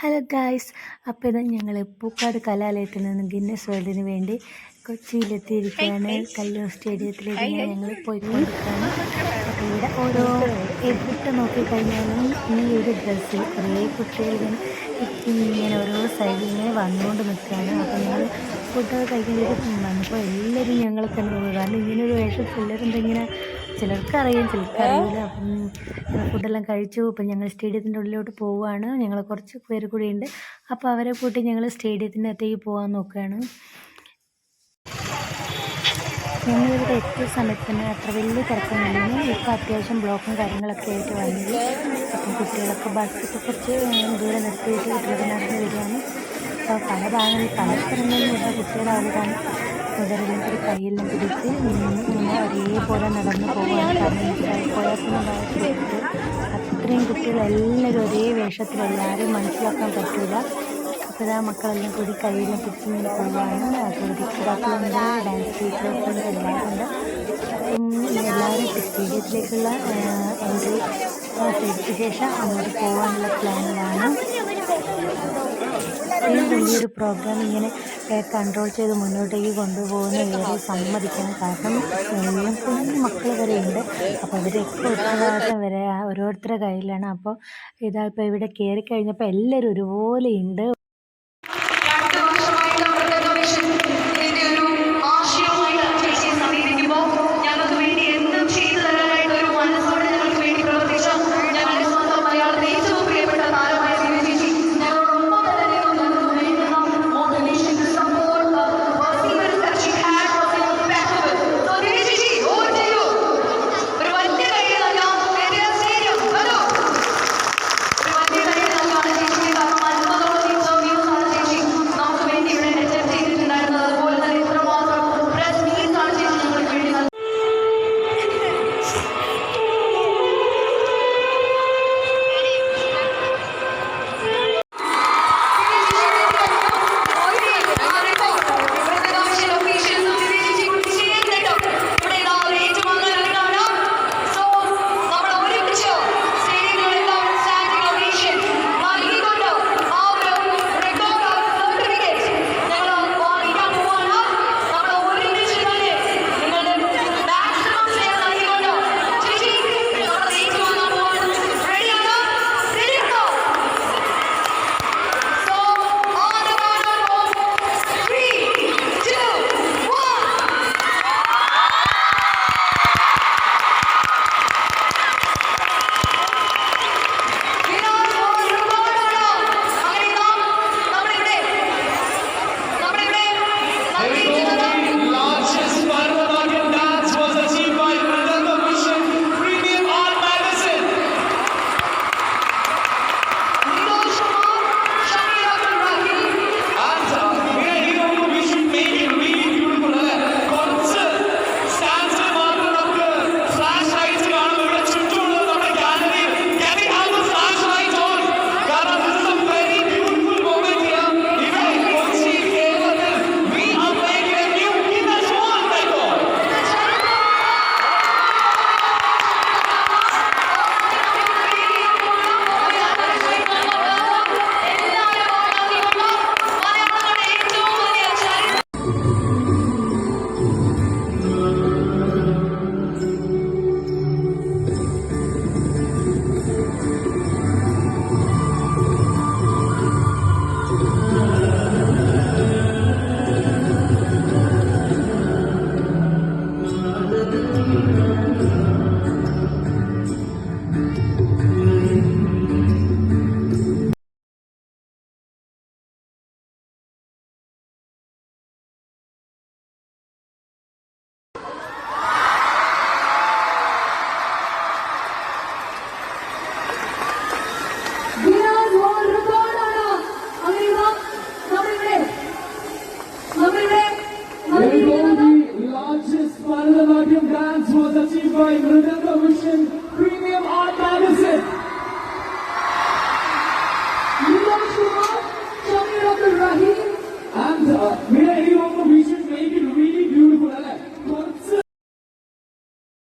Hello guys, അപ്പോൾ ഇത് ഞങ്ങൾ പൂക്കാട് കലാലയത്തിൽ നിന്ന് ഗിന്നസ് വേൾഡിന് വേണ്ടി കൊച്ചിയിലെത്തിയിരിക്കുകയാണ്. കല്ലൂർ സ്റ്റേഡിയത്തിലേക്ക് ഞങ്ങൾ പോയിക്കൊണ്ടിരിക്കുകയാണ്. അപ്പോൾ ഇവിടെ ഓരോ എവിട്ട് നോക്കിക്കഴിഞ്ഞാലും ഈ ഒരു ഡ്രസ്സിൽ കുറേ കുട്ടികൾ ഇങ്ങനെ ഓരോ സൈഡിൽ ഇങ്ങനെ വന്നുകൊണ്ട് നിൽക്കുകയാണ്. അപ്പോൾ ഞങ്ങൾ ഫുഡൊക്കെ കഴിക്കേണ്ടി വന്നപ്പോൾ എല്ലാവരും ഞങ്ങളെ കണ്ടു പോകും. കാരണം ഇങ്ങനൊരു വേഷത്തിൽ എല്ലാവരും ഇങ്ങനെ ചിലർക്കറിയാം, ചിലർക്കറിയില്ല. അപ്പം ഫുഡെല്ലാം കഴിച്ചു. അപ്പം ഞങ്ങൾ സ്റ്റേഡിയത്തിൻ്റെ ഉള്ളിലോട്ട് പോവുകയാണ്. ഞങ്ങൾ കുറച്ച് പേര് കൂടിയുണ്ട്. അപ്പോൾ അവരെ കൂട്ടി ഞങ്ങൾ സ്റ്റേഡിയത്തിൻ്റെ അകത്തേക്ക് പോകാൻ നോക്കുകയാണ്. ഞങ്ങളിവിടെ എത്തിയ സമയത്ത് തന്നെ അത്ര വലിയ തിരക്കൊന്നുമില്ല. ഇപ്പോൾ അത്യാവശ്യം ബ്ലോക്കും കാര്യങ്ങളൊക്കെ ആയിട്ട് വന്നത്. അപ്പം കുട്ടികളൊക്കെ ബസ്സൊക്കെ കുറച്ച് ദൂരെ നിർത്തിയിട്ട് കുട്ടികളൊക്കെ നടന്ന് വരികയാണ്. അപ്പോൾ പല ഭാഗങ്ങളിൽ പല സ്ഥലങ്ങളിലും ഇവിടെ കുട്ടികളാവുകയാണ്. മുതലെല്ലാം കൂടി കയ്യെല്ലാം പിടിച്ച് ഇങ്ങനെ ഒരേപോലെ നടന്നു പോവുകയാണ്. കാരണം കുഴപ്പമുണ്ടായിട്ട് അത്രയും കുട്ടികളെല്ലാവരും ഒരേ വേഷത്തിൽ എല്ലാവരും മനസ്സിലാക്കാൻ പറ്റില്ല. അപ്പോൾ ആ മക്കളെല്ലാം കൂടി കയ്യെല്ലാം പിടിച്ച് ഇങ്ങനെ പോവുകയാണ്. അതുപോലെ രക്ഷിതാക്കളുണ്ട്, ഡാൻസ് ടീച്ചേഴ്സുണ്ട്, എല്ലാവരും ഉണ്ട്. എല്ലാവരും സ്റ്റേഡിയത്തിലേക്കുള്ള എൻട്രി ചെയ്തതിന് ശേഷം അങ്ങോട്ട് പോകാനുള്ള പ്ലാനിലാണ്. ഈ വലിയൊരു പ്രോഗ്രാം ഇങ്ങനെ കൺട്രോൾ ചെയ്ത് മുന്നോട്ടേക്ക് കൊണ്ടുപോകുന്ന ഏറെ സമ്മതിക്കണം. കാരണം എല്ലാം കുഞ്ഞു മക്കൾ വരെ ഉണ്ട്. അപ്പോൾ അവരൊക്കെ ഉത്തരവാദിത്തം വരെ ഓരോരുത്തരുടെ കയ്യിലാണ്. അപ്പോൾ ഇപ്പോൾ ഇവിടെ കയറി കഴിഞ്ഞപ്പോൾ എല്ലാവരും ഒരുപോലെ ഉണ്ട്. Bharatanatyam dance was achieved by Mridanga Vision Premium Art Magazine. Nilesh Kumar, Shamir Abdul Rahim, and may I hear of the vision make it really beautiful.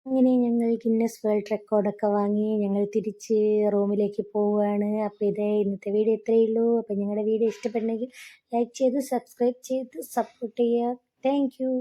അങ്ങനെ ഞങ്ങൾ ഗിന്നസ് വേൾഡ് റെക്കോർഡൊക്കെ വാങ്ങി ഞങ്ങൾ തിരിച്ച് റൂമിലേക്ക് പോവുകയാണ്. അപ്പോൾ ഇതേ ഇന്നത്തെ വീഡിയോ ഇത്രയേ ഉള്ളൂ. അപ്പോൾ ഞങ്ങളുടെ വീഡിയോ ഇഷ്ടപ്പെടണമെങ്കിൽ ലൈക്ക് ചെയ്ത് സബ്സ്ക്രൈബ് ചെയ്ത് സപ്പോർട്ട് ചെയ്യുക. Thank you.